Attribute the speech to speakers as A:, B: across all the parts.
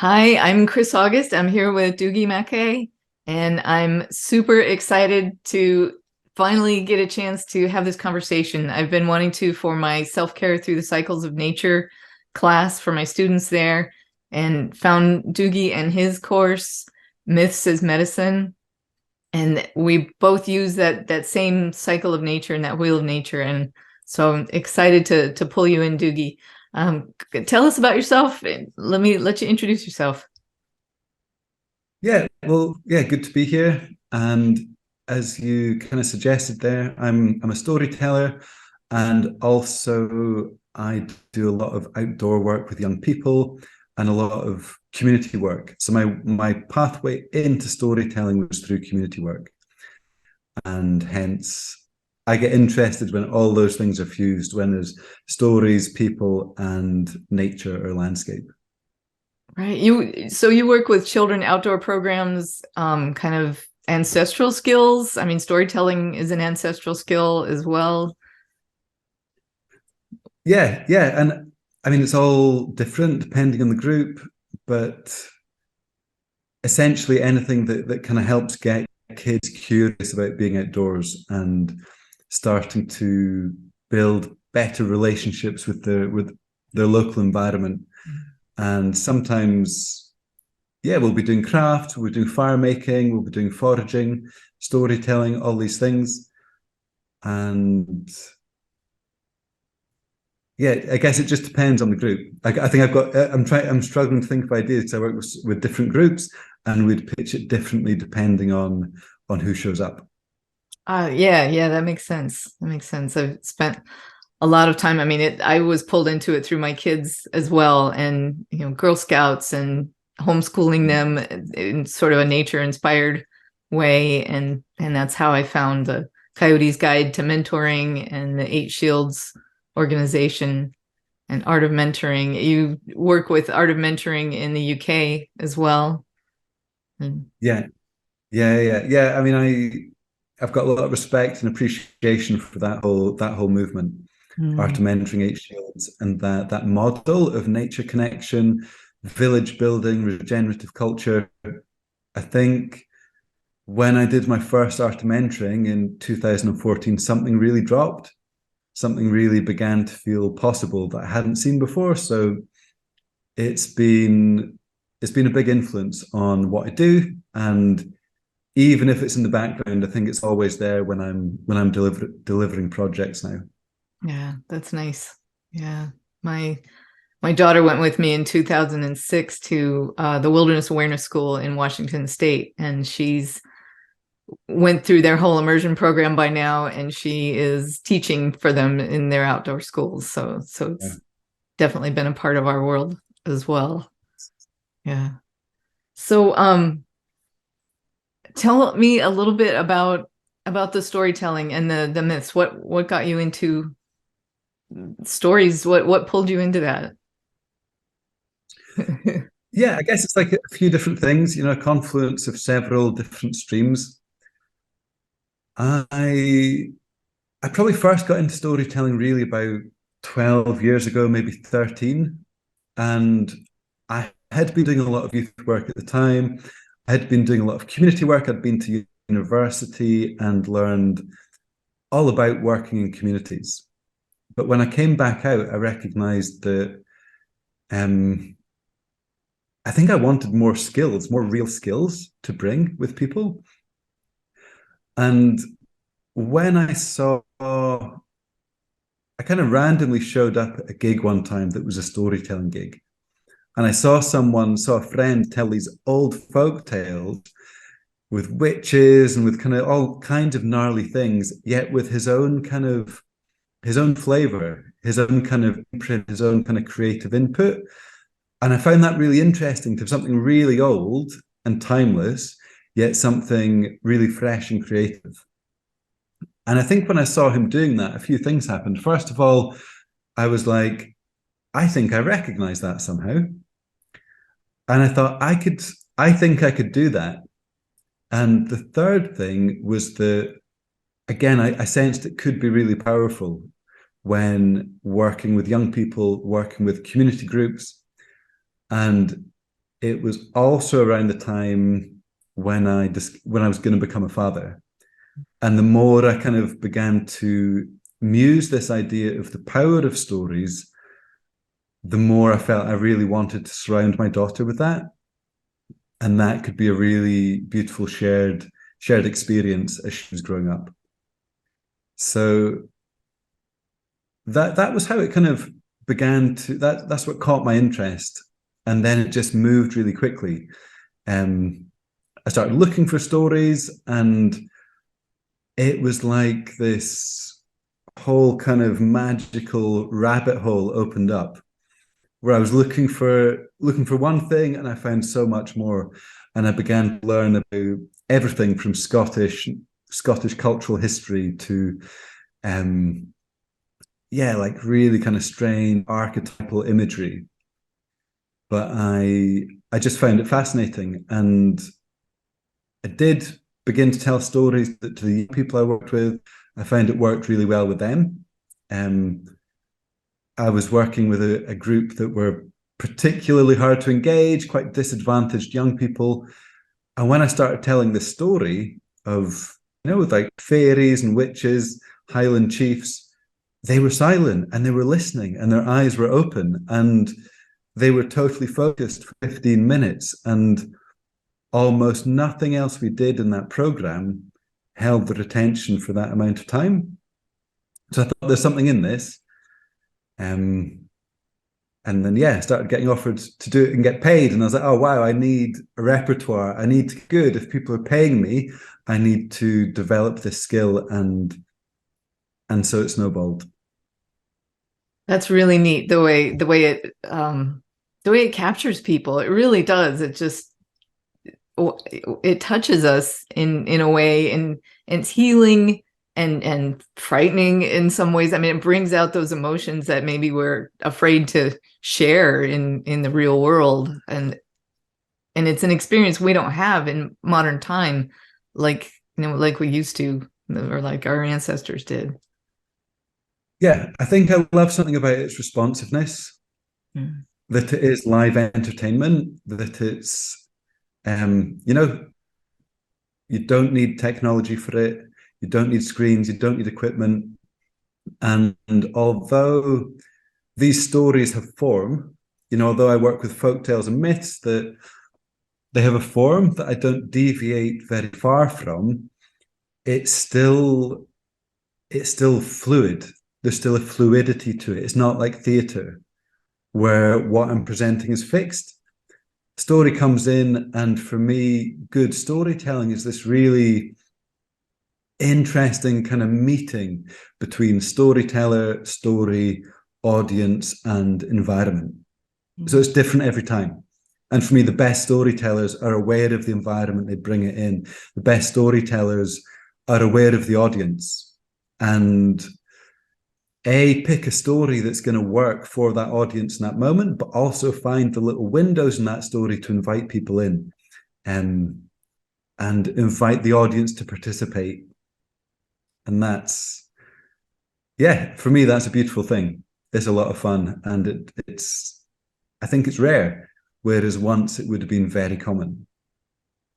A: Hi, I'm Kris August. I'm here with Dougie Mackay, and I'm super excited to finally get a chance to have this conversation. I've been wanting to for my self-care through the cycles of nature class for my students there, and found Dougie and his course, Myths as Medicine. And we both use that same cycle of nature and that wheel of nature. And so I'm excited to pull you in, Dougie. Tell us about yourself. Let you introduce yourself.
B: Yeah, well, yeah, good to be here. And as you kind of suggested there, I'm a storyteller, and also I do a lot of outdoor work with young people and a lot of community work. So my pathway into storytelling was through community work, and hence I get interested when all those things are fused, when there's stories, people, and nature or landscape.
A: Right. So you work with children outdoor programs, kind of ancestral skills. I mean, storytelling is an ancestral skill as well.
B: Yeah, and I mean it's all different depending on the group, but essentially anything that kind of helps get kids curious about being outdoors and starting to build better relationships with their local environment. And sometimes, yeah, we'll be doing craft, we'll be doing fire making, we'll be doing foraging, storytelling, all these things. And yeah, I guess it just depends on the group. I think I'm struggling to think of ideas because I work with different groups, and we'd pitch it differently depending on who shows up.
A: Yeah, that makes sense. That makes sense. I've spent a lot of time. I mean, I was pulled into it through my kids as well, and Girl Scouts and homeschooling them in sort of a nature inspired way, and that's how I found the Coyote's Guide to Mentoring and the Eight Shields organization and Art of Mentoring. You work with Art of Mentoring in the UK as well. Mm.
B: Yeah, yeah. I mean, I've got a lot of respect and appreciation for that whole movement, Art
A: Mm.
B: of Mentoring, Eight Shields, and that model of nature connection, village building, regenerative culture. I think when I did my first art of mentoring in 2014, something really dropped. Something really began to feel possible that I hadn't seen before. So it's been it's been a big influence on what I do. And even if it's in the background, I think it's always there when I'm delivering projects now.
A: Yeah, that's nice. Yeah. My my daughter went with me in 2006 to the Wilderness Awareness School in Washington State, and she's went through their whole immersion program by now, and she is teaching for them in their outdoor schools. So
B: Yeah.
A: it's definitely been a part of our world as well. Yeah. So tell me a little bit about the storytelling and the myths. What got you into stories? What pulled you into that?
B: Yeah, I guess it's like a few different things, a confluence of several different streams. I I probably first got into storytelling really about 12 years ago, maybe 13. And I had been doing a lot of youth work at the time. I had been doing a lot of community work. I'd been to university and learned all about working in communities. But when I came back out, I recognized that um, I think I wanted more skills, more real skills to bring with people. And when I kind of randomly showed up at a gig one time that was a storytelling gig. And I saw a friend tell these old folk tales with witches and with kind of all kinds of gnarly things, yet with his own flavor, his own kind of imprint, his own kind of creative input. And I found that really interesting to have something really old and timeless, yet something really fresh and creative. And I think when I saw him doing that, a few things happened. First of all, I was like, I think I recognize that somehow. And I thought I think I could do that. And the third thing was that, again, I sensed it could be really powerful when working with young people, working with community groups. And it was also around the time when I was going to become a father. And the more I kind of began to muse this idea of the power of stories, the more I felt I really wanted to surround my daughter with that. And that could be a really beautiful shared experience as she was growing up. So that was how it kind of began to, that's what caught my interest. And then it just moved really quickly. I started looking for stories, and it was like this whole kind of magical rabbit hole opened up, where I was looking for one thing, and I found so much more. And I began to learn about everything from Scottish cultural history to like really kind of strange archetypal imagery. But I just found it fascinating, and I did begin to tell stories to the people I worked with. I found it worked really well with them. I was working with a group that were particularly hard to engage, quite disadvantaged young people. And when I started telling this story of, with like fairies and witches, Highland chiefs, they were silent and they were listening and their eyes were open and they were totally focused for 15 minutes. And almost nothing else we did in that program held their attention for that amount of time. So I thought there's something in this. And then, I started getting offered to do it and get paid. And I was like, oh, wow, I need a repertoire. I need good. If people are paying me, I need to develop this skill. And so it snowballed.
A: That's really neat. The way it captures people. It really does. It touches us in a way, and it's healing and frightening in some ways. I mean, it brings out those emotions that maybe we're afraid to share in the real world, and it's an experience we don't have in modern time, like we used to, or like our ancestors did.
B: Yeah, I think I love something about its responsiveness, that it is live entertainment, that it's you don't need technology for it. You don't need screens. You don't need equipment. And although these stories have form, although I work with folktales and myths, that they have a form that I don't deviate very far from, it's still fluid. There's still a fluidity to it. It's not like theatre, where what I'm presenting is fixed. Story comes in, and for me, good storytelling is this really interesting kind of meeting between storyteller, story, audience, and environment. So it's different every time. And for me, the best storytellers are aware of the environment they bring it in. The best storytellers are aware of the audience and pick a story that's going to work for that audience in that moment, but also find the little windows in that story to invite people in, and invite the audience to participate. And that's, for me, that's a beautiful thing. It's a lot of fun, and I think it's rare, whereas once it would have been very common.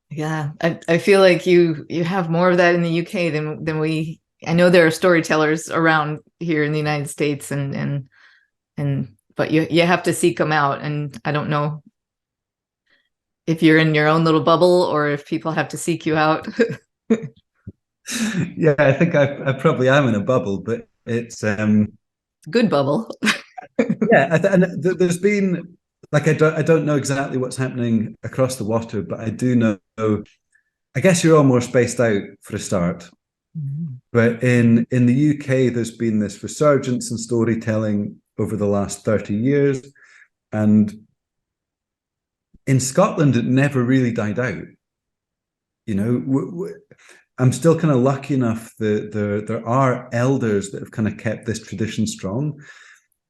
A: Yeah, I feel like you have more of that in the UK than we. I know there are storytellers around here in the United States, but you have to seek them out. And I don't know if you're in your own little bubble or if people have to seek you out.
B: Yeah, I think I probably am in a bubble, but it's
A: good bubble.
B: and there's been, like, I don't know exactly what's happening across the water, but I do know, I guess you're all more spaced out for a start. But in the UK, there's been this resurgence in storytelling over the last 30 years. And in Scotland, it never really died out. I'm still kind of lucky enough that there are elders that have kind of kept this tradition strong.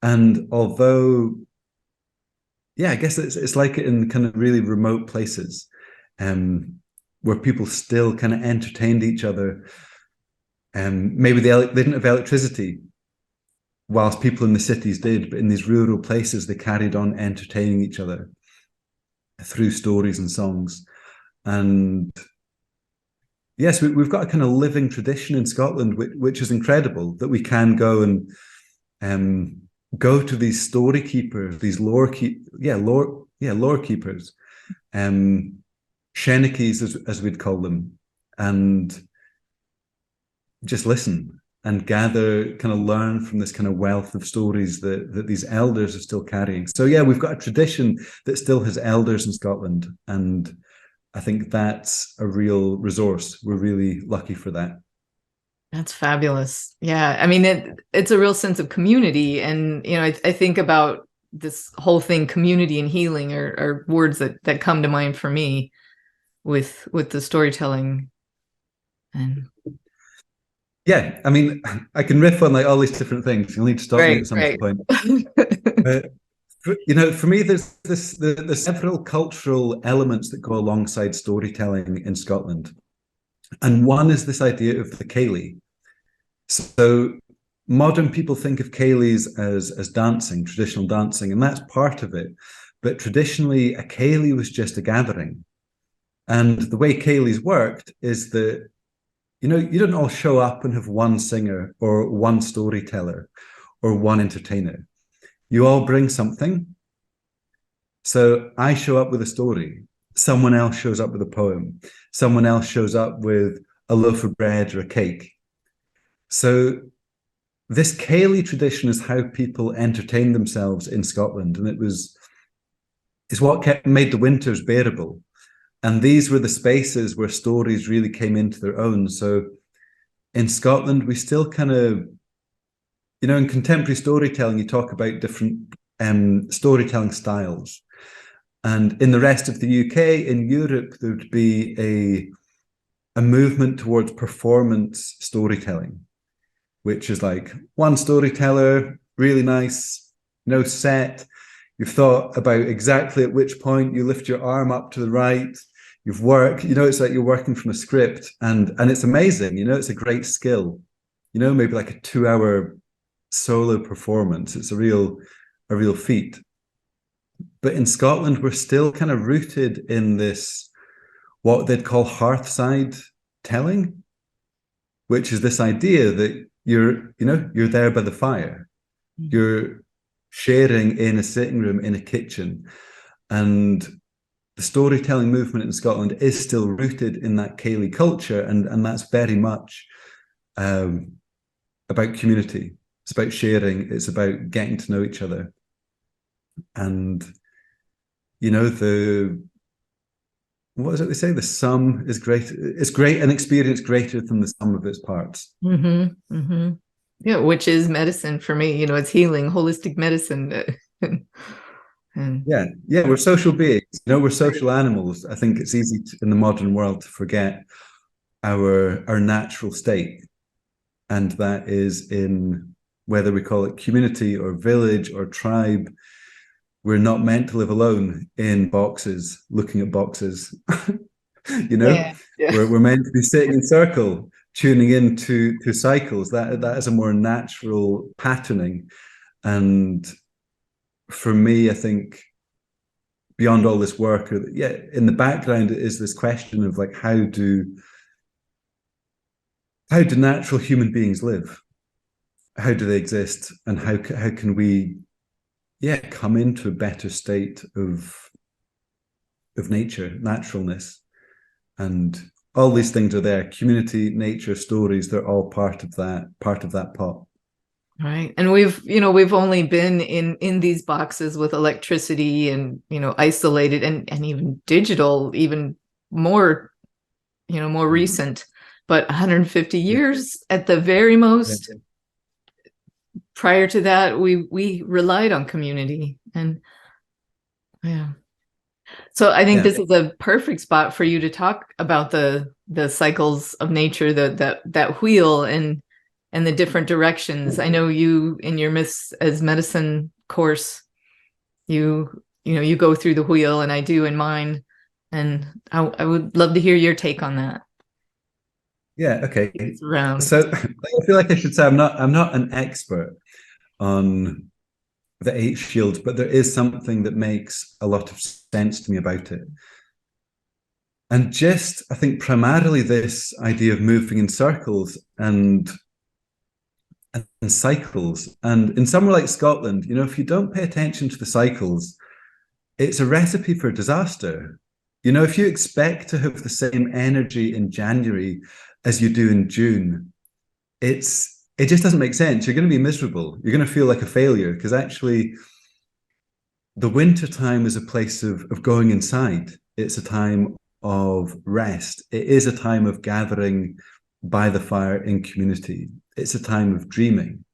B: And although, I guess it's like in kind of really remote places, where people still kind of entertained each other. Maybe they didn't have electricity, whilst people in the cities did, but in these rural places, they carried on entertaining each other. through stories and songs. And yes, we've got a kind of living tradition in Scotland, which is incredible, that we can go and go to these story keepers, these lore keepers, shennikes as we'd call them, and just listen and gather, kind of learn from this kind of wealth of stories that these elders are still carrying. So yeah, we've got a tradition that still has elders in Scotland, and I think that's a real resource. We're really lucky for that.
A: That's fabulous. Yeah. I mean, it's a real sense of community. And, I think about this whole thing, community and healing are words that come to mind for me with the storytelling. And
B: yeah, I mean, I can riff on like all these different things. You'll need to stop me at some point. But for me, there's the several cultural elements that go alongside storytelling in Scotland. And one is this idea of the Ceilidh. So modern people think of Ceilidhs as dancing, traditional dancing, and that's part of it. But traditionally, a Ceilidh was just a gathering. And the way Ceilidhs worked is that, you don't all show up and have one singer or one storyteller or one entertainer. You all bring something. So I show up with a story. Someone else shows up with a poem. Someone else shows up with a loaf of bread or a cake. So this Ceilidh tradition is how people entertain themselves in Scotland. And it's what made the winters bearable. And these were the spaces where stories really came into their own. So in Scotland, we still kind of, in contemporary storytelling, you talk about different storytelling styles. And in the rest of the UK, in Europe, there would be a movement towards performance storytelling, which is like one storyteller, really nice, no set. You've thought about exactly at which point you lift your arm up to the right. You've worked, it's like you're working from a script, and it's amazing. It's a great skill. Maybe like a 2-hour solo performance. It's a real feat. But in Scotland, we're still kind of rooted in this, what they'd call hearthside telling, which is this idea that you're there by the fire. You're sharing in a sitting room, in a kitchen. And the storytelling movement in Scotland is still rooted in that Ceilidh culture. And that's very much about community. It's about sharing. It's about getting to know each other. And, what is it they say? The sum is great. It's great, an experience greater than the sum of its parts.
A: Mm-hmm, mm-hmm. Yeah, which is medicine for me. It's healing, holistic medicine.
B: Yeah, we're social beings. We're social animals. I think it's easy in the modern world to forget our natural state, and that is in whether we call it community or village or tribe. We're not meant to live alone in boxes, looking at boxes.
A: Yeah.
B: We're meant to be sitting in circle, tuning into cycles. That is a more natural patterning. And for me, I think beyond all this work, in the background is this question of like, how do natural human beings live? How do they exist? And how can we come into a better state of nature, naturalness? And all these things are there. Community, nature, stories, they're all part of that pot.
A: Right. And we've only been in these boxes with electricity and, isolated and even digital, even more, more recent, but 150 years at the very most.
B: Yeah.
A: Prior to that, we relied on community. And yeah. So I think this is a perfect spot for you to talk about the cycles of nature, that wheel and the different directions. I know you, in your Myths as Medicine course, you go through the wheel, and I do in mine. And I would love to hear your take on that.
B: Yeah, okay.
A: Around.
B: So I feel like I should say I'm not an expert on the eight shields, but there is something that makes a lot of sense to me about it. And just, I think, primarily this idea of moving in circles and cycles. And in somewhere like Scotland, you know, if you don't pay attention to the cycles, it's a recipe for disaster. You know, if you expect to have the same energy in January as you do in June, it just doesn't make sense. You're going to be miserable. You're going to feel like a failure, because actually the winter time is a place of going inside. It's a time of rest. It is a time of gathering by the fire in community. It's a time of dreaming.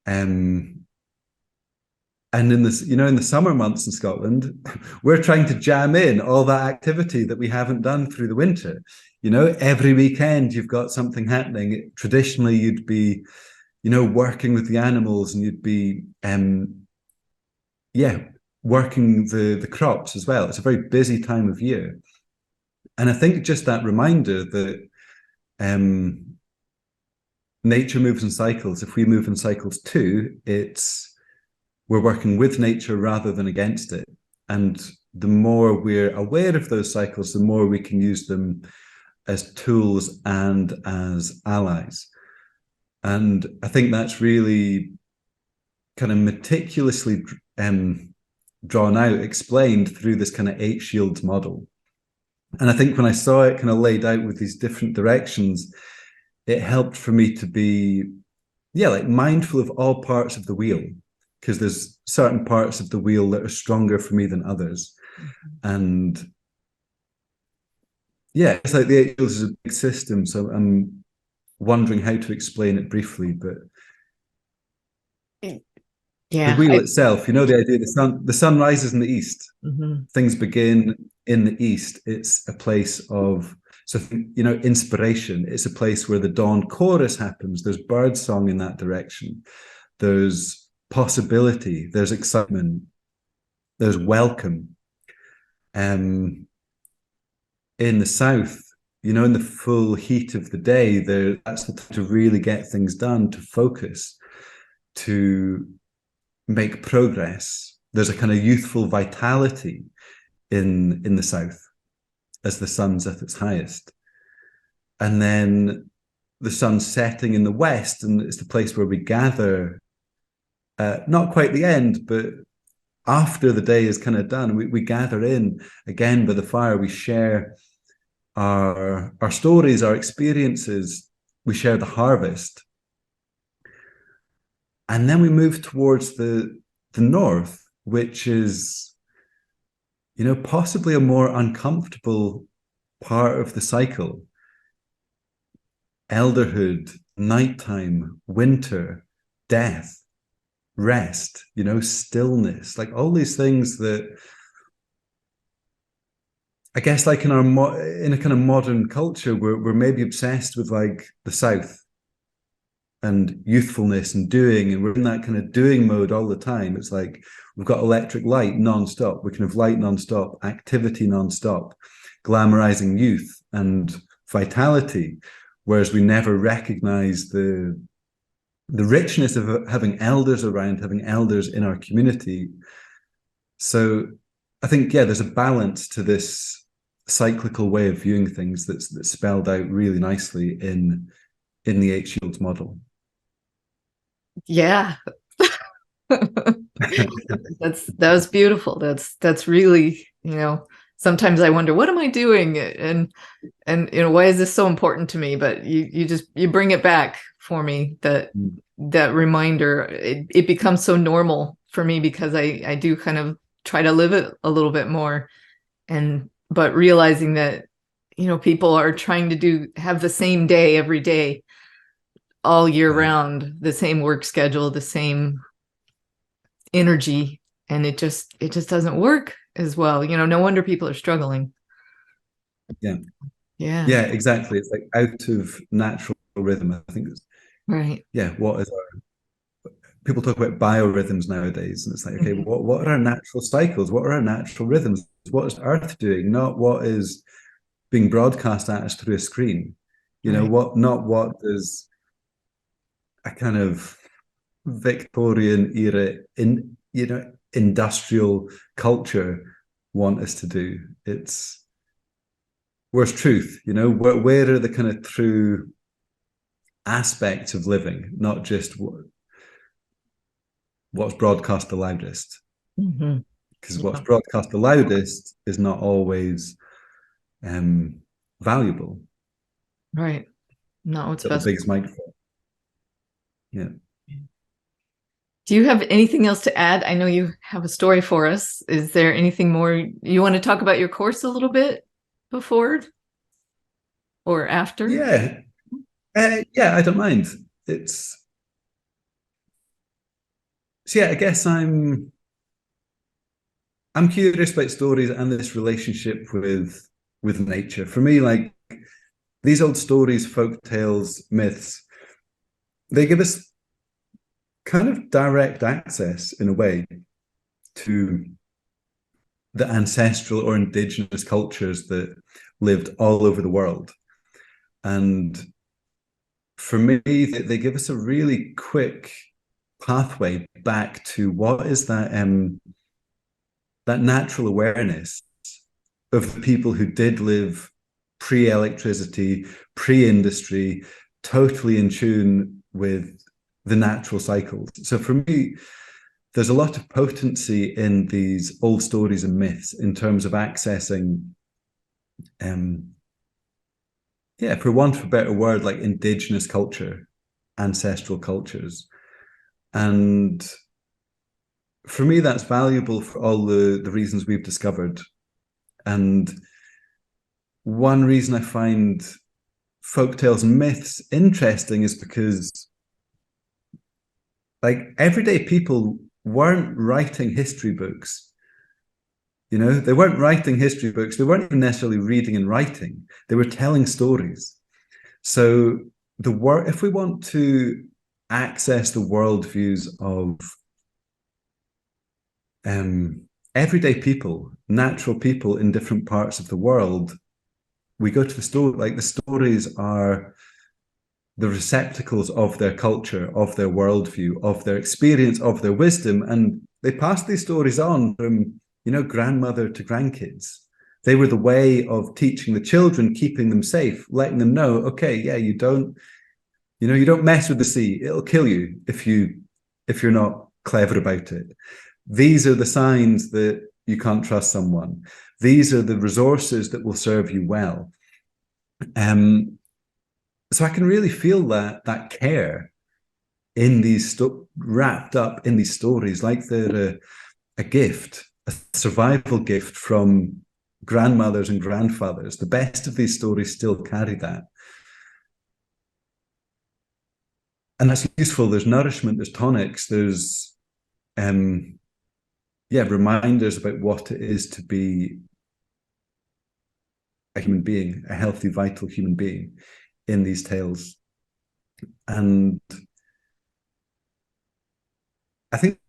B: And in this, you know, in the summer months in Scotland, we're trying to jam in all that activity that we haven't done through the winter. You know, every weekend you've got something happening. Traditionally, you'd be, you know, working with the animals, and you'd be, working the crops as well. It's a very busy time of year. And I think just that reminder that nature moves in cycles. If we move in cycles too, we're working with nature rather than against it. And the more we're aware of those cycles, the more we can use them as tools and as allies. And I think that's really kind of meticulously drawn out, explained through this kind of eight shields model. And I think when I saw it kind of laid out with these different directions, it helped for me to be, like mindful of all parts of the wheel, because there's certain parts of the wheel that are stronger for me than others. And it's like the eight shields is a big system. So I'm wondering how to explain it briefly, but the wheel itself, you know, the idea the sun rises in the east. Things begin in the east. It's a place of, you know, inspiration. It's a place where the dawn chorus happens. There's bird song in that direction. There's possibility. There's excitement. There's welcome. In the south, you know, in the full heat of the day, that's the time to really get things done, to focus, to make progress. There's a kind of youthful vitality in the south as the sun's at its highest. And then the sun's setting in the west, and it's the place where we gather, not quite the end, but after the day is kind of done, we gather in again by the fire. We share our stories, our experiences. We share the harvest. And then we move towards the north, which is, you know, possibly a more uncomfortable part of the cycle. Elderhood, nighttime, winter, death, rest, you know, stillness, like all these things that I guess, like in a kind of modern culture, we're maybe obsessed with, like the South and youthfulness and doing, and we're in that kind of doing mode all the time. It's like we've got electric light nonstop. We can have light nonstop, activity nonstop, glamorizing youth and vitality, whereas we never recognize the richness of having elders around, having elders in our community. So I think, there's a balance to this cyclical way of viewing things that's spelled out really nicely in the Eight Shields model.
A: Yeah. That was beautiful. That's really, you know, sometimes I wonder, what am I doing? And you know, why is this so important to me? But you bring it back for me, that reminder. It becomes so normal for me, because I do kind of try to live it a little bit more, but realizing that, you know, people are trying to have the same day every day, all year round, the same work schedule, the same energy, and it just doesn't work as well. You know, no wonder people are struggling.
B: Yeah, exactly. It's like out of natural rhythm. I think it's
A: right.
B: What is people talk about biorhythms nowadays, and it's like, okay, what are our natural cycles? What are our natural rhythms? What is Earth doing? Not what is being broadcast at us through a screen. You know, what does a kind of Victorian era industrial culture want us to do. It's where's truth, where are the kind of true aspects of living, not just what's broadcast the loudest. Because what's broadcast the loudest is not always valuable.
A: Right. Not what's best.
B: The biggest microphone. Yeah.
A: Do you have anything else to add? I know you have a story for us. Is there anything more you want to talk about your course a little bit before or after?
B: Yeah. I don't mind. I guess I'm curious about stories and this relationship with nature. For me, like these old stories, folk tales, myths, they give us kind of direct access in a way to the ancestral or indigenous cultures that lived all over the world. And for me, they give us a really quick pathway back to what is that natural awareness of the people who did live pre-electricity, pre-industry, totally in tune with the natural cycles. So for me, there's a lot of potency in these old stories and myths in terms of accessing, for want of a better word, like indigenous culture, ancestral cultures. And for me, that's valuable for all the reasons we've discovered. And one reason I find folktales and myths interesting is because, like, everyday people weren't writing history books. They weren't writing history books. They weren't even necessarily reading and writing. They were telling stories. So if we want to access the worldviews of everyday people, natural people in different parts of the world, we go to the story. Like, the stories are the receptacles of their culture, of their worldview, of their experience, of their wisdom, and they pass these stories on from grandmother to grandkids. They were the way of teaching the children, keeping them safe, letting them know, okay, yeah, you don't mess with the sea. It'll kill you if you're not clever about it. These are the signs that you can't trust someone. These are the resources that will serve you well. So I can really feel that care in these wrapped up in these stories, like they're a gift, a survival gift from grandmothers and grandfathers. The best of these stories still carry that. And that's useful. There's nourishment, there's tonics, there's reminders about what it is to be a human being, a healthy, vital human being in these tales. And I think,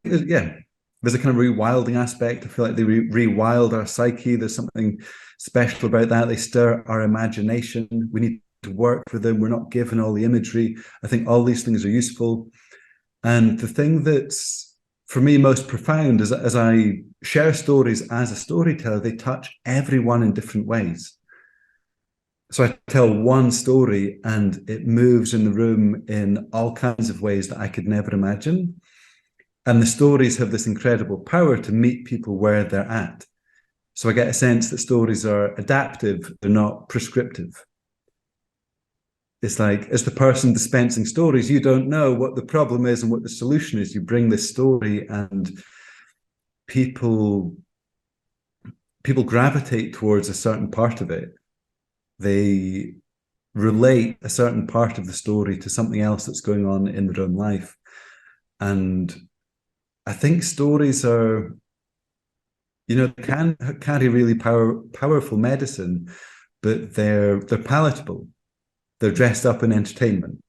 B: there's a kind of rewilding aspect. I feel like they rewild our psyche. There's something special about that. They stir our imagination. We need to work with them. We're not given all the imagery. I think all these things are useful. And the thing that's, for me, most profound is that as I share stories as a storyteller, they touch everyone in different ways. So I tell one story and it moves in the room in all kinds of ways that I could never imagine. And the stories have this incredible power to meet people where they're at. So I get a sense that stories are adaptive, they're not prescriptive. It's like, as the person dispensing stories, you don't know what the problem is and what the solution is. You bring this story and people gravitate towards a certain part of it. They relate a certain part of the story to something else that's going on in their own life. And I think stories are, can carry really powerful medicine, but they're palatable. They're dressed up in entertainment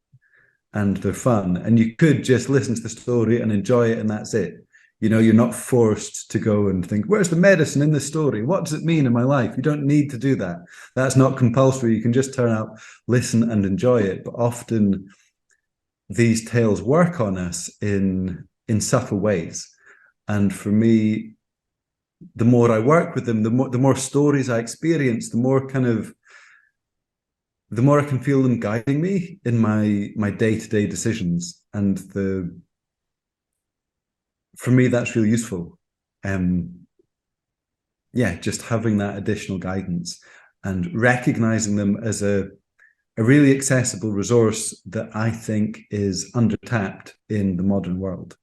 B: and they're fun. And you could just listen to the story and enjoy it, and that's it. You're not forced to go and think, where's the medicine in this story? What does it mean in my life? You don't need to do that. That's not compulsory. You can just turn up, listen and enjoy it. But often these tales work on us in subtle ways. And for me, the more I work with them, the more stories I experience, the more I can feel them guiding me in my day-to-day decisions. And for me, that's really useful. Just having that additional guidance and recognizing them as a really accessible resource that I think is undertapped in the modern world.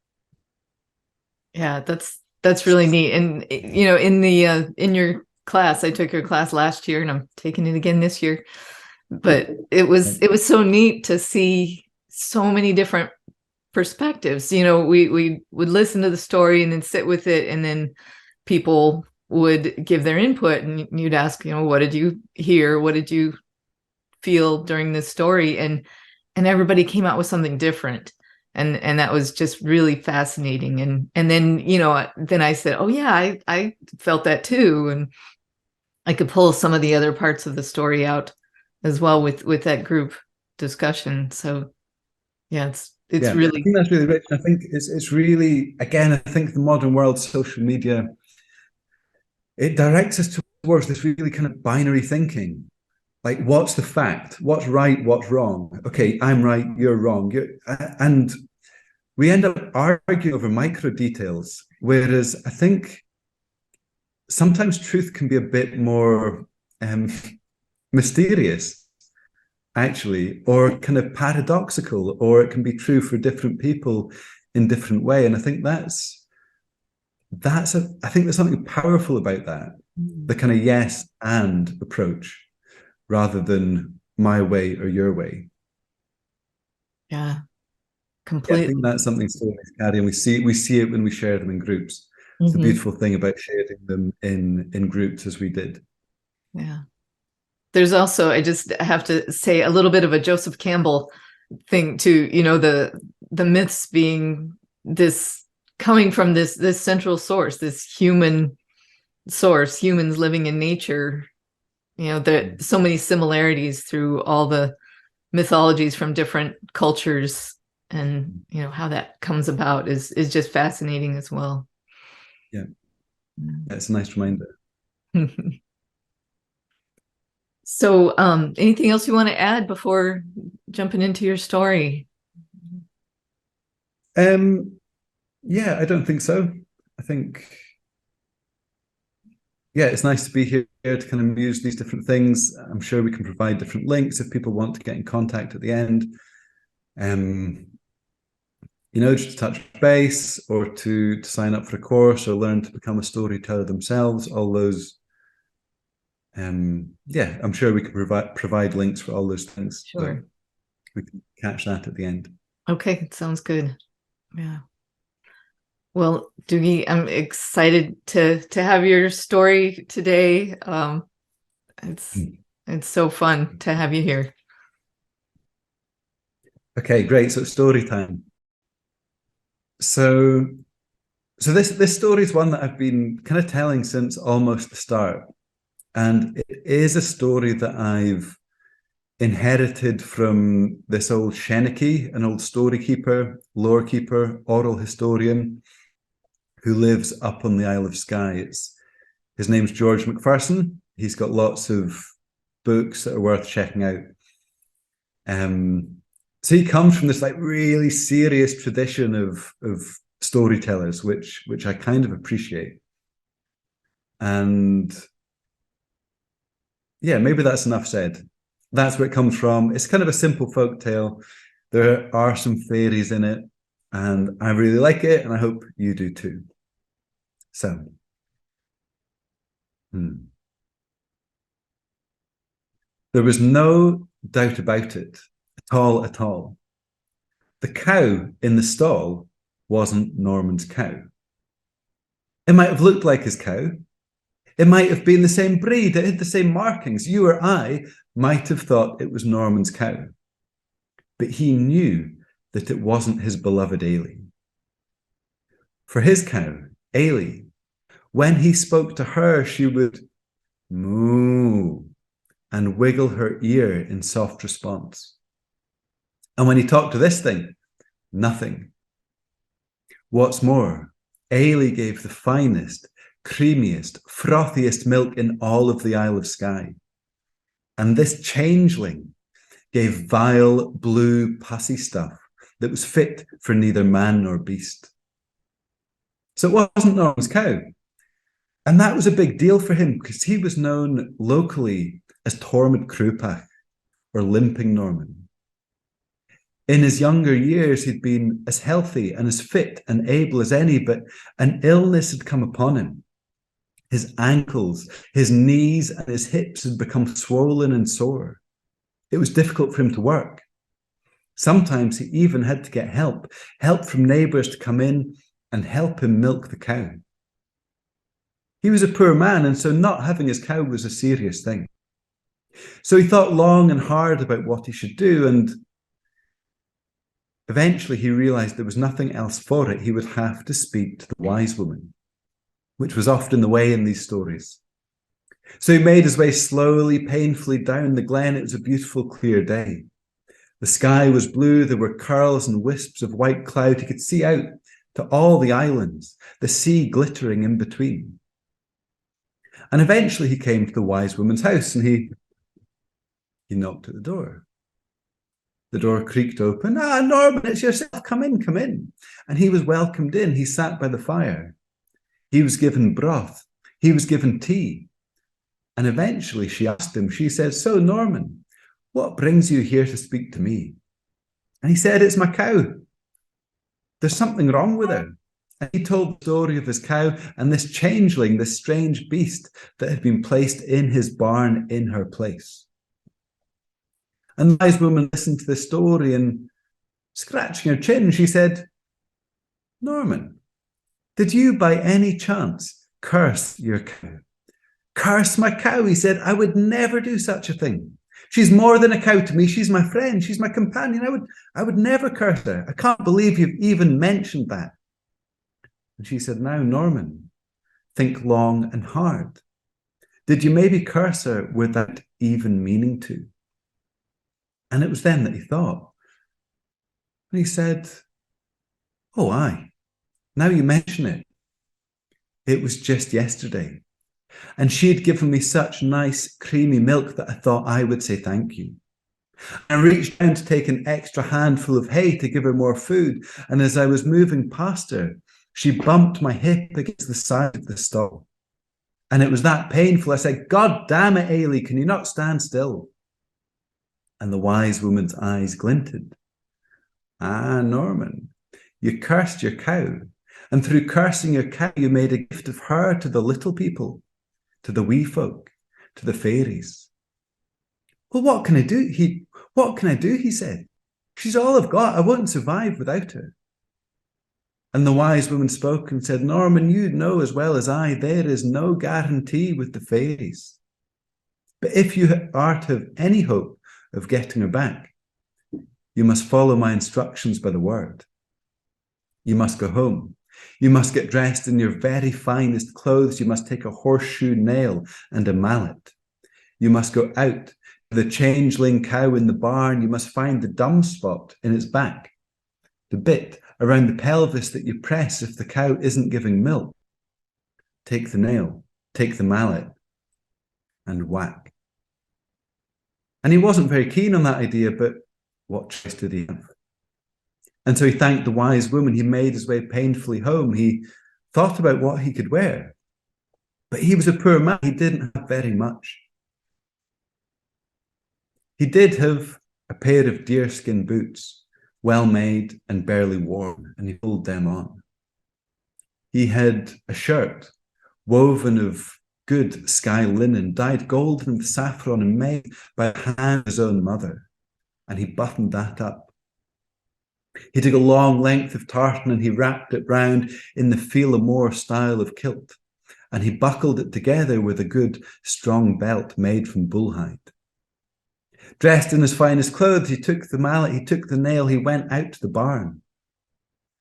A: Yeah, that's really neat. And in your class, I took your class last year, and I'm taking it again this year. But it was so neat to see so many different perspectives. We would listen to the story and then sit with it, and then people would give their input, and you'd ask, what did you hear? What did you feel during this story? And everybody came out with something different. And that was just really fascinating. And then, then I said, oh yeah, I felt that too. And I could pull some of the other parts of the story out as well with that group discussion. So yeah, it's really,
B: I think that's really rich. I think it's really, again, I think the modern world, social media, it directs us towards this really kind of binary thinking. Like, what's the fact? What's right? What's wrong? Okay, I'm right, you're wrong. And we end up arguing over micro details. Whereas I think sometimes truth can be a bit more mysterious, actually, or kind of paradoxical, or it can be true for different people in different way. And I think I think there's something powerful about that, the kind of yes and approach, rather than my way or your way.
A: yeah, completely.
B: I think that's something stories carry, and we see it when we share them in groups. It's the beautiful thing about sharing them in groups as we did.
A: Yeah. There's also, I just have to say, a little bit of a Joseph Campbell thing too, the myths being this, coming from this central source, this human source, humans living in nature. There so many similarities through all the mythologies from different cultures, and how that comes about is just fascinating as well.
B: Yeah, it's a nice reminder.
A: So anything else you want to add before jumping into your story?
B: Yeah, I don't think so. I think, yeah, it's nice to be here to kind of muse these different things. I'm sure we can provide different links if people want to get in contact at the end. Just to touch base, or to sign up for a course, or learn to become a storyteller themselves. All those, I'm sure we can provide links for all those things.
A: Sure.
B: We can catch that at the end.
A: Okay, sounds good. Yeah. Well, Dougie, I'm excited to have your story today. It's so fun to have you here.
B: Okay, great. So story time. So this story is one that I've been kind of telling since almost the start. And it is a story that I've inherited from this old Sheniki, an old story keeper, lore keeper, oral historian, who lives up on the Isle of Skye. His name's George McPherson. He's got lots of books that are worth checking out. So he comes from this like really serious tradition of storytellers, which I kind of appreciate. And yeah, maybe that's enough said. That's where it comes from. It's kind of a simple folk tale. There are some fairies in it, and I really like it, and I hope you do too. So, there was no doubt about it at all. The cow in the stall wasn't Norman's cow. It might have looked like his cow. It might have been the same breed. It had the same markings. You or I might have thought it was Norman's cow. But he knew that it wasn't his beloved Ailey. For his cow, Ailey, when he spoke to her, she would moo and wiggle her ear in soft response. And when he talked to this thing, nothing. What's more, Ailey gave the finest, creamiest, frothiest milk in all of the Isle of Skye. And this changeling gave vile, blue, pussy stuff that was fit for neither man nor beast. So it wasn't Norman's cow. And that was a big deal for him because he was known locally as Tormod Krupach, or Limping Norman. In his younger years, he'd been as healthy and as fit and able as any, but an illness had come upon him. His ankles, his knees, and his hips had become swollen and sore. It was difficult for him to work. Sometimes he even had to get help from neighbours to come in and help him milk the cow. He was a poor man, and so not having his cow was a serious thing. So he thought long and hard about what he should do, and eventually he realised there was nothing else for it. He would have to speak to the wise woman, which was often the way in these stories. So he made his way slowly, painfully down the glen. It was a beautiful, clear day. The sky was blue. There were curls and wisps of white cloud. He could see out to all the islands, the sea glittering in between. And eventually he came to the wise woman's house, and he knocked at the door. The door creaked open. "Ah, Norman, it's yourself. Come in, come in." And he was welcomed in. He sat by the fire. He was given broth. He was given tea. And eventually she asked him, she said, "So, Norman, what brings you here to speak to me?" And he said, "It's my cow. There's something wrong with her." And he told the story of his cow and this changeling, this strange beast that had been placed in his barn in her place. And the wise woman listened to the story, and scratching her chin, she said, "Norman, did you by any chance curse your cow?" "Curse my cow," he said. "I would never do such a thing. She's more than a cow to me. She's my friend. She's my companion. I would never curse her. I can't believe you've even mentioned that." And she said, "Now, Norman, think long and hard. Did you maybe curse her without even meaning to?" And it was then that he thought. And he said, "Oh, aye. Now you mention it. It was just yesterday. And she had given me such nice, creamy milk that I thought I would say thank you. I reached down to take an extra handful of hay to give her more food. And as I was moving past her, she bumped my hip against the side of the stall. And it was that painful. I said, 'God damn it, Ailey, can you not stand still?' And the wise woman's eyes glinted. 'Ah, Norman, you cursed your cow. And through cursing your cow, you made a gift of her to the little people, to the wee folk, to the fairies.' 'Well, what can I do?' He said. 'She's all I've got. I won't survive without her.' And the wise woman spoke and said, 'Norman, you know as well as I, there is no guarantee with the fairies. But if you are to have any hope of getting her back, you must follow my instructions by the word. You must go home. You must get dressed in your very finest clothes. You must take a horseshoe nail and a mallet. You must go out to the changeling cow in the barn. You must find the dumb spot in its back, the bit around the pelvis that you press if the cow isn't giving milk. Take the nail, take the mallet, and whack.' And he wasn't very keen on that idea, but what choice did he have? And so he thanked the wise woman. He made his way painfully home. He thought about what he could wear. But he was a poor man. He didn't have very much. He did have a pair of deerskin boots, well made and barely worn, and he pulled them on. He had a shirt woven of good Skye linen, dyed golden with saffron and made by the hand of his own mother, and he buttoned that up. He took a long length of tartan and he wrapped it round in the Feel-a-More style of kilt, and he buckled it together with a good strong belt made from bull hide. Dressed in his finest clothes, he took the mallet, he took the nail, he went out to the barn.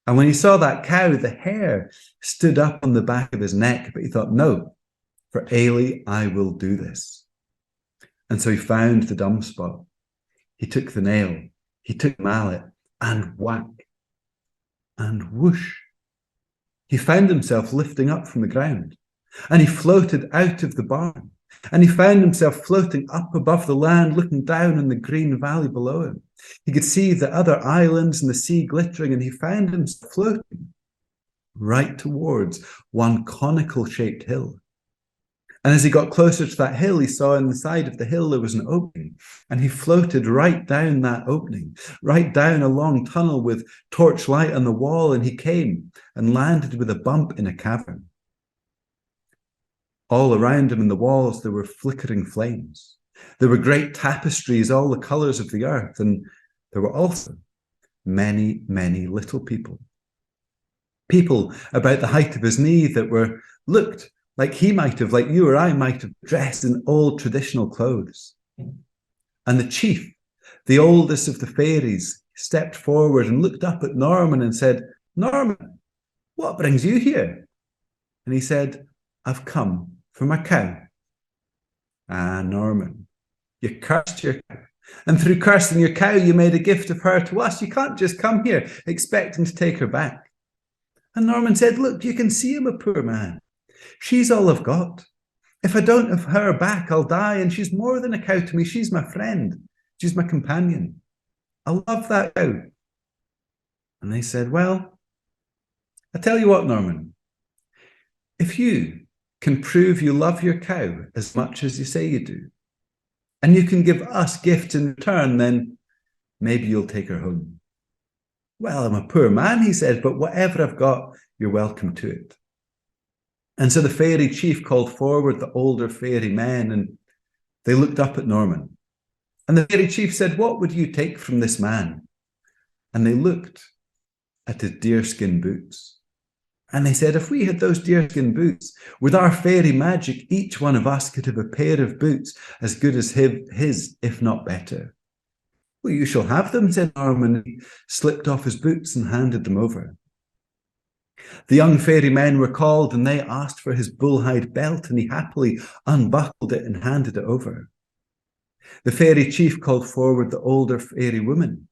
B: And when he saw that cow, the hair stood up on the back of his neck, but he thought, no, for Ailey, I will do this. And so he found the dumb spot. He took the nail, he took the mallet and whack, and whoosh, he found himself lifting up from the ground, and he floated out of the barn, and he found himself floating up above the land, looking down on the green valley below him. He could see the other islands and the sea glittering, and he found himself floating right towards one conical-shaped hill. And as he got closer to that hill, he saw in the side of the hill there was an opening, and he floated right down that opening, right down a long tunnel with torchlight on the wall, and he came and landed with a bump in a cavern. All around him in the walls there were flickering flames. There were great tapestries, all the colours of the earth, and there were also many, many little people. People about the height of his knee that looked like he might have, like you or I might have, dressed in old traditional clothes. And the chief, the oldest of the fairies, stepped forward and looked up at Norman and said, "Norman, what brings you here?" And he said, "I've come for my cow." "Ah, Norman, you cursed your cow. And through cursing your cow, you made a gift of her to us. You can't just come here expecting to take her back." And Norman said, "Look, you can see I'm a poor man. She's all I've got. If I don't have her back, I'll die. And she's more than a cow to me. She's my friend. She's my companion. I love that cow." And they said, "Well, I tell you what, Norman, if you can prove you love your cow as much as you say you do, and you can give us gifts in return, then maybe you'll take her home." "Well, I'm a poor man," he said, "but whatever I've got, you're welcome to it." And so the fairy chief called forward the older fairy men, and they looked up at Norman. And the fairy chief said, "What would you take from this man?" And they looked at his deerskin boots. And they said, "If we had those deerskin boots, with our fairy magic, each one of us could have a pair of boots as good as his, if not better." "Well, you shall have them," said Norman. He slipped off his boots and handed them over. The young fairy men were called, and they asked for his bullhide belt, and he happily unbuckled it and handed it over. The fairy chief called forward the older fairy women.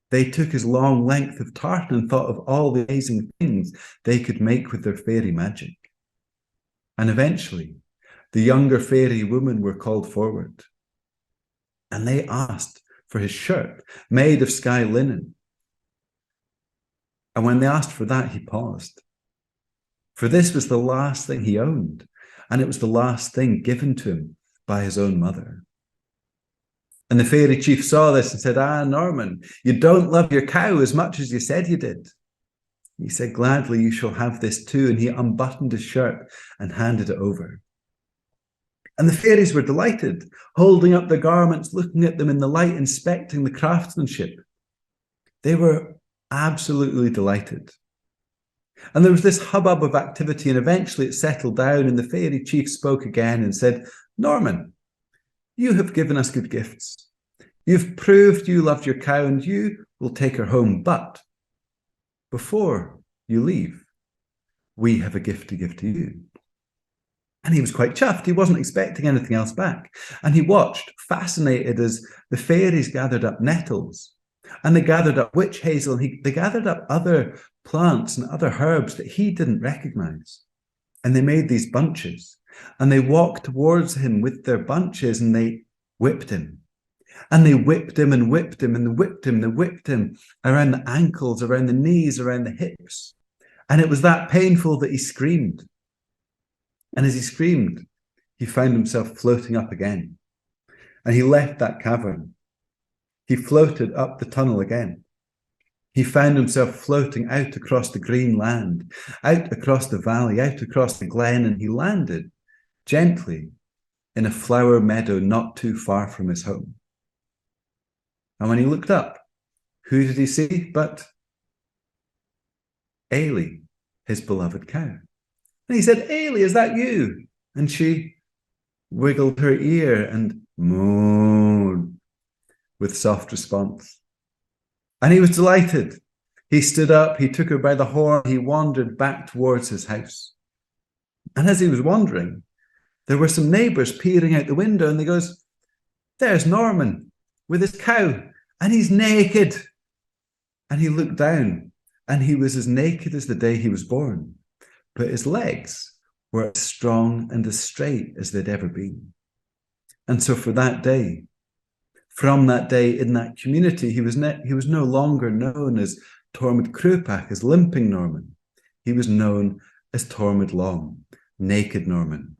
B: They took his long length of tartan and thought of all the amazing things they could make with their fairy magic. And eventually, the younger fairy women were called forward, and they asked for his shirt made of sky linen. And when they asked for that, he paused. For this was the last thing he owned, and it was the last thing given to him by his own mother. And the fairy chief saw this and said, "Ah, Norman, you don't love your cow as much as you said you did." He said, "Gladly, you shall have this too." And he unbuttoned his shirt and handed it over. And the fairies were delighted, holding up their garments, looking at them in the light, inspecting the craftsmanship. They were absolutely delighted. And there was this hubbub of activity, and eventually it settled down, and the fairy chief spoke again and said, "Norman, you have given us good gifts. You've proved you loved your cow, and you will take her home. But before you leave, we have a gift to give to you." And he was quite chuffed. He wasn't expecting anything else back. And he watched, fascinated, as the fairies gathered up nettles, and they gathered up witch hazel, and they gathered up other plants and other herbs that he didn't recognize. And they made these bunches, and they walked towards him with their bunches, and they whipped him. And they whipped him and whipped him and whipped him and whipped him around the ankles, around the knees, around the hips. And it was that painful that he screamed. And as he screamed, he found himself floating up again. And he left that cavern. He floated up the tunnel again. He found himself floating out across the green land, out across the valley, out across the glen, and he landed gently in a flower meadow not too far from his home. And when he looked up, who did he see but Ailey, his beloved cow? And he said, "Ailey, is that you?" And she wiggled her ear and mooed with soft response. And he was delighted. He stood up, he took her by the horn, he wandered back towards his house. And as he was wandering, there were some neighbours peering out the window, and they goes, "There's Norman with his cow, and he's naked. And he looked down, and he was as naked as the day he was born, but his legs were as strong and as straight as they'd ever been. And so for that day, from that day in that community, he was no longer known as Tormod Krupak, as limping Norman. He was known as Tormod Long, naked Norman.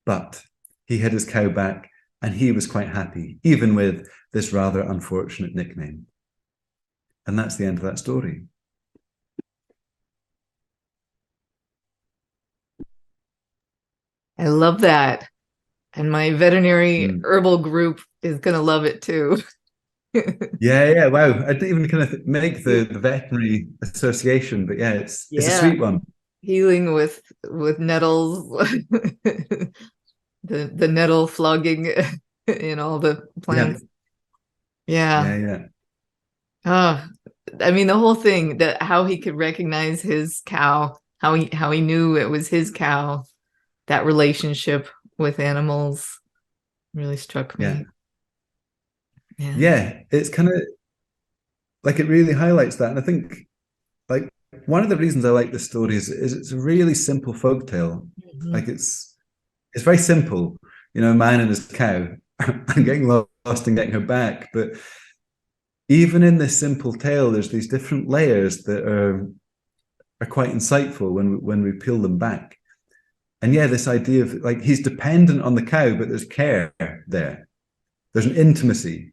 B: But he had his cow back, and he was quite happy, even with this rather unfortunate nickname. And that's the end of that story.
A: I love that. And my veterinary herbal group is going to love it too.
B: Yeah. Wow. I didn't even kind of make the veterinary association, but yeah, it's a sweet one.
A: Healing with nettles, the nettle flogging in all the plants. Yeah. Oh, I mean, the whole thing, that how he could recognize his cow, how he knew it was his cow, that relationship with animals really struck me.
B: Yeah, it's kind of like, it really highlights that. And I think, like, one of the reasons I like this story is it's a really simple folktale. Like, it's very simple, a man and his cow and getting lost and getting her back. But even in this simple tale, there's these different layers that are quite insightful when we peel them back. And yeah, this idea of, like, he's dependent on the cow, but there's care there. There's an intimacy.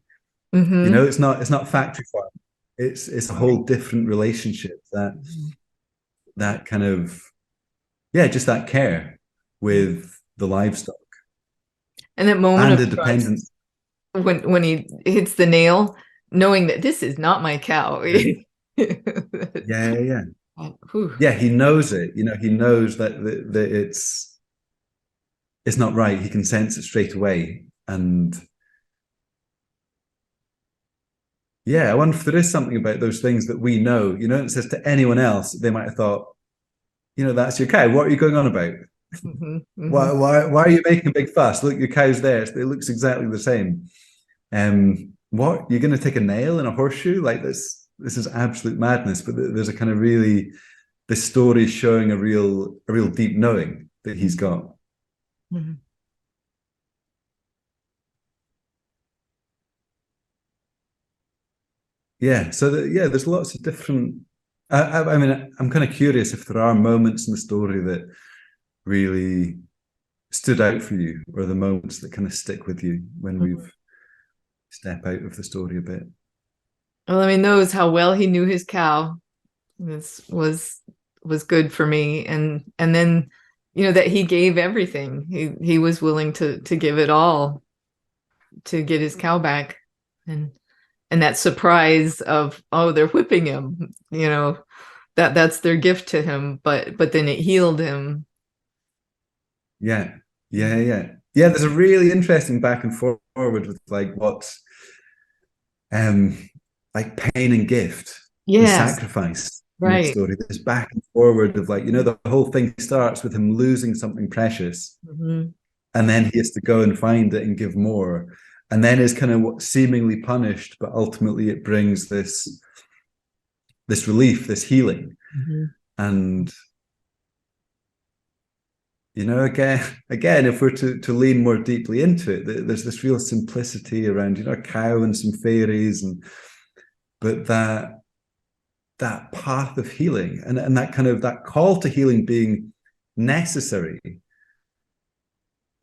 B: It's not factory farm. It's a whole different relationship, that kind of, just that care with the livestock.
A: And that moment
B: and
A: of
B: independence
A: when he hits the nail, knowing that this is not my cow.
B: Yeah, he knows it. He knows that it's not right. He can sense it straight away. And I wonder if there is something about those things that we know, it says to anyone else, they might have thought, that's your cow. What are you going on about? Why are you making a big fuss? Look, your cow's there. It looks exactly the same. What, you're going to take a nail in a horseshoe? Like, this is absolute madness. But there's a kind of really, this story showing a real deep knowing that he's got. So there's lots of different. I mean, I'm kind of curious if there are moments in the story that really stood out for you, or the moments that kind of stick with you when we've step out of the story a bit.
A: Well, I mean, knows how well he knew his cow. This was good for me, and then that he gave everything. He was willing to give it all to get his cow back, and that surprise of, oh, they're whipping him, that's their gift to him, but then it healed him.
B: There's a really interesting back and forward with, like, what's like pain and gift and sacrifice in the story. This back and forward of, like, the whole thing starts with him losing something precious, and then he has to go and find it and give more, and then is kind of seemingly punished, but ultimately it brings this relief, this healing. And again, if we're to lean more deeply into it, there's this real simplicity around, a cow and some fairies, but that path of healing, and that kind of, that call to healing being necessary.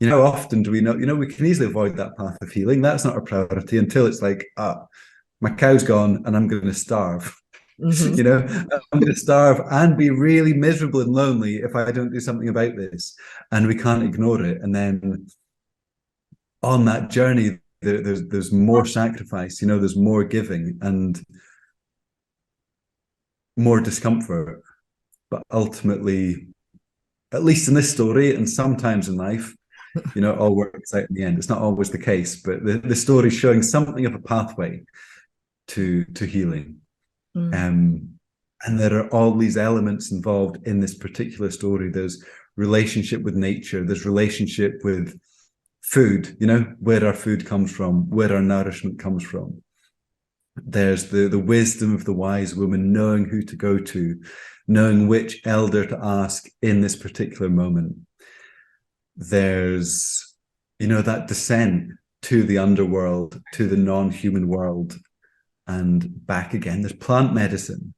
B: How often do we know, we can easily avoid that path of healing. That's not our priority until it's like, my cow's gone and I'm going to starve. I'm going to starve and be really miserable and lonely if I don't do something about this. And we can't ignore it. And then on that journey, there's more sacrifice, there's more giving and more discomfort. But ultimately, at least in this story, and sometimes in life, all works out in the end. It's not always the case, but the story is showing something of a pathway to healing. And there are all these elements involved in this particular story. There's relationship with nature, there's relationship with food, where our food comes from, where our nourishment comes from. There's the wisdom of the wise woman, knowing who to go to, knowing which elder to ask in this particular moment. There's, that descent to the underworld, to the non-human world, and back again. There's plant medicine.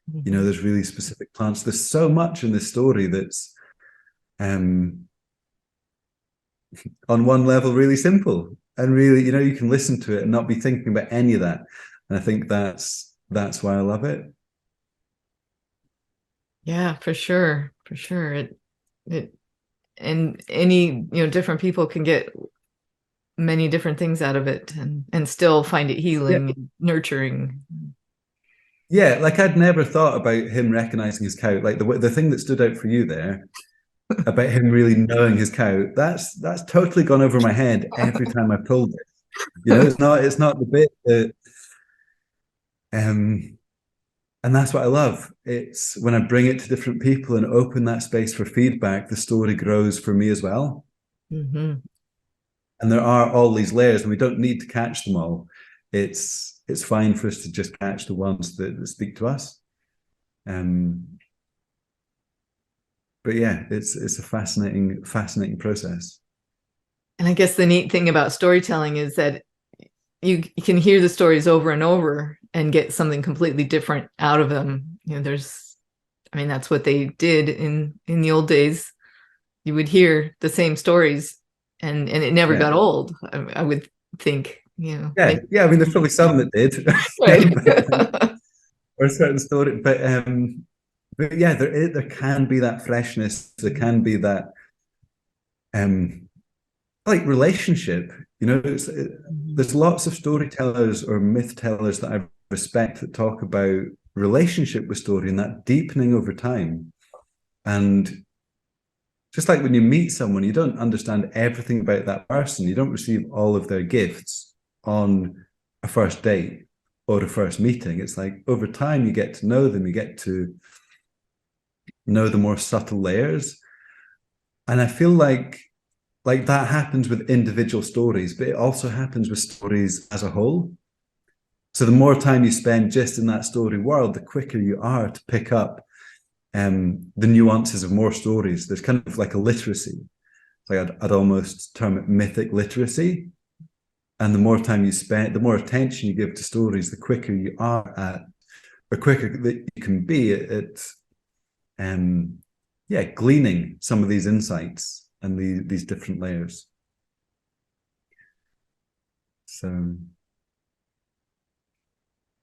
B: There's really specific plants. There's so much in this story that's on one level really simple, and really, you can listen to it and not be thinking about any of that. And I think that's why I love it.
A: Yeah, for sure. For sure. It and any, different people can get many different things out of it and still find it healing and nurturing.
B: Yeah, like I'd never thought about him recognizing his cow. Like the thing that stood out for you there about him really knowing his cow, that's totally gone over my head every time I've told it. It's not the bit that and that's what I love. It's when I bring it to different people and open that space for feedback, the story grows for me as well.
A: Mm-hmm.
B: And there are all these layers, and we don't need to catch them all. It's fine for us to just catch the ones that speak to us. But yeah, it's a fascinating process.
A: And I guess the neat thing about storytelling is that you can hear the stories over and over and get something completely different out of them. That's what they did in the old days. You would hear the same stories and it never got old, I would think,
B: Yeah. I mean, there's probably some that did.
A: Right.
B: Or a certain story, but yeah, there can be that freshness. There can be that like relationship. There's lots of storytellers or myth tellers that I respect that talk about relationship with story and that deepening over time. And just like when you meet someone, you don't understand everything about that person. You don't receive all of their gifts on a first date or a first meeting. It's like over time you get to know them, you get to know the more subtle layers. And I feel like that happens with individual stories, but it also happens with stories as a whole. So the more time you spend just in that story world, the quicker you are to pick up the nuances of more stories. There's kind of like a literacy. Like I'd almost term it mythic literacy. And the more time you spend, the more attention you give to stories, the quicker you are at, or quicker that you can be at gleaning some of these insights and these different layers. So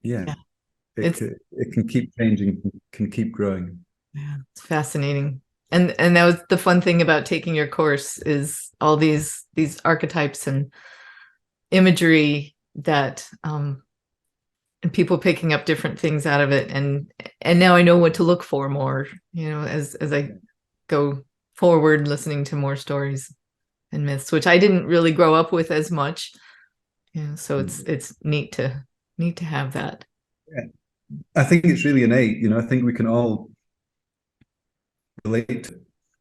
B: yeah. It can keep changing, can keep growing.
A: Yeah, it's fascinating. And that was the fun thing about taking your course, is all these archetypes and imagery that and people picking up different things out of it, and now I know what to look for more, as I go forward listening to more stories and myths, which I didn't really grow up with as much. So it's neat to have that.
B: Yeah. I think it's really innate. I think we can all relate to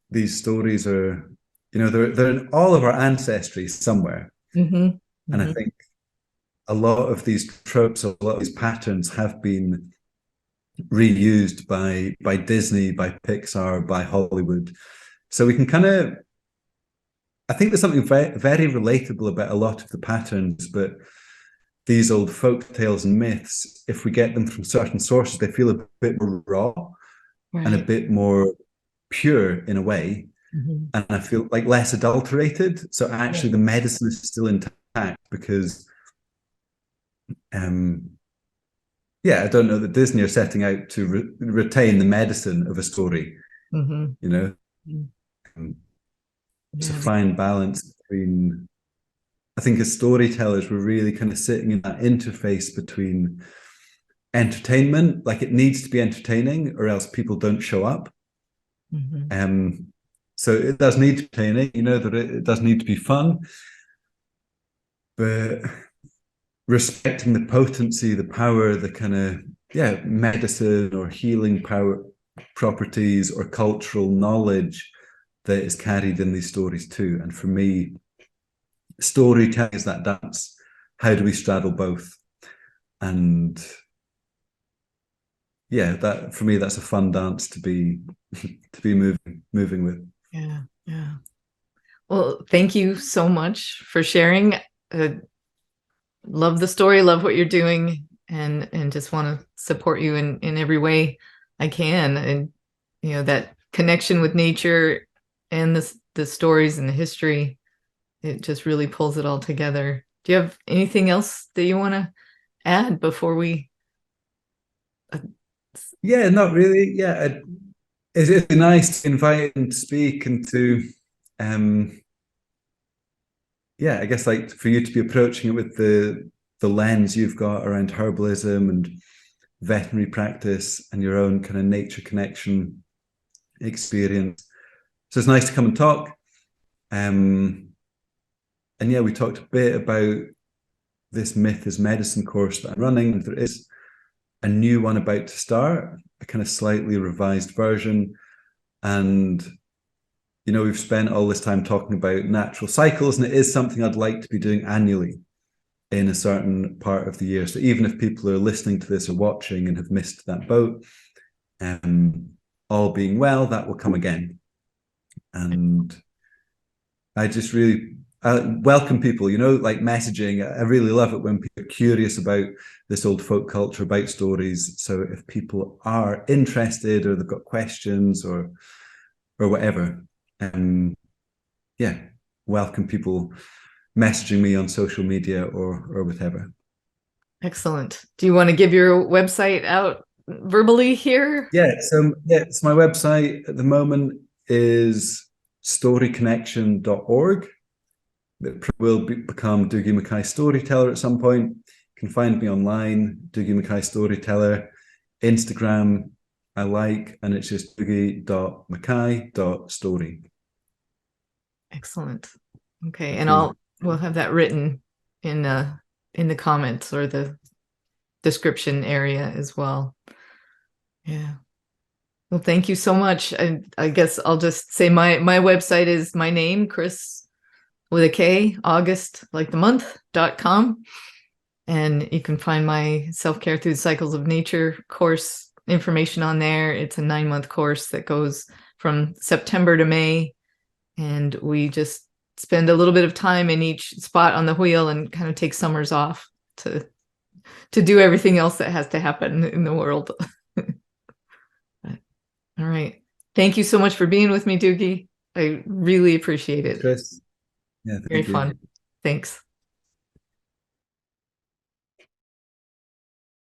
B: these stories, are they're in all of our ancestry somewhere. And I think a lot of these tropes, a lot of these patterns have been reused by Disney, by Pixar, by Hollywood. So we can kind of, I think there's something very, very relatable about a lot of the patterns, but these old folk tales and myths, if we get them from certain sources, they feel a bit more raw and a bit more pure in a way. And I feel like less adulterated. So actually the medicine is still intact because I don't know that Disney are setting out to retain the medicine of a story. It's a fine balance between, I think as storytellers, we're really kind of sitting in that interface between entertainment, like it needs to be entertaining or else people don't show up. So it does need to be entertaining, that it does need to be fun, but respecting the potency, the power, the kind of, medicine or healing power properties or cultural knowledge that is carried in these stories too. And for me, storytelling is that dance. How do we straddle both? And yeah, that for me, that's a fun dance to be moving with.
A: Yeah, yeah. Well, thank you so much for sharing. Love the story, love what you're doing, and just want to support you in every way I can. And that connection with nature and the stories and the history, it just really pulls it all together. Do you have anything else that you want to add before we uh,
B: Yeah, not really. Yeah, it's nice to invite and to speak and to yeah, I guess like for you to be approaching it with the lens you've got around herbalism and veterinary practice and your own kind of nature connection experience. So it's nice to come and talk. And yeah, we talked a bit about this myth is medicine course that I'm running. There is a new one about to start, a kind of slightly revised version. And we've spent all this time talking about natural cycles, and it is something I'd like to be doing annually in a certain part of the year. So even if people are listening to this or watching and have missed that boat, all being well, that will come again. And I just really welcome people, like messaging. I really love it when people are curious about this old folk culture, about stories. So if people are interested or they've got questions or whatever, yeah, welcome people messaging me on social media or whatever.
A: excellent. Do you want to give your website out verbally here?
B: Yeah, so my website at the moment is storyconnection.org. It will become Dougie Mackay Storyteller at some point. You can find me online, Dougie Mackay Storyteller. Instagram, I like, and it's just dougie.mackay.story.
A: Excellent. Okay, and we'll have that written in the comments or the description area as well. Yeah. Well, thank you so much. I guess I'll just say my website is my name, Kris with a K, August, like the month.com. And you can find my self-care through the cycles of nature course information on there. It's a 9-month course that goes from September to May. And we just spend a little bit of time in each spot on the wheel and kind of take summers off to do everything else that has to happen in the world. All right. Thank you so much for being with me, Dougie. I really appreciate it.
B: Kris, yeah,
A: Very
B: thank you.
A: fun. Thanks.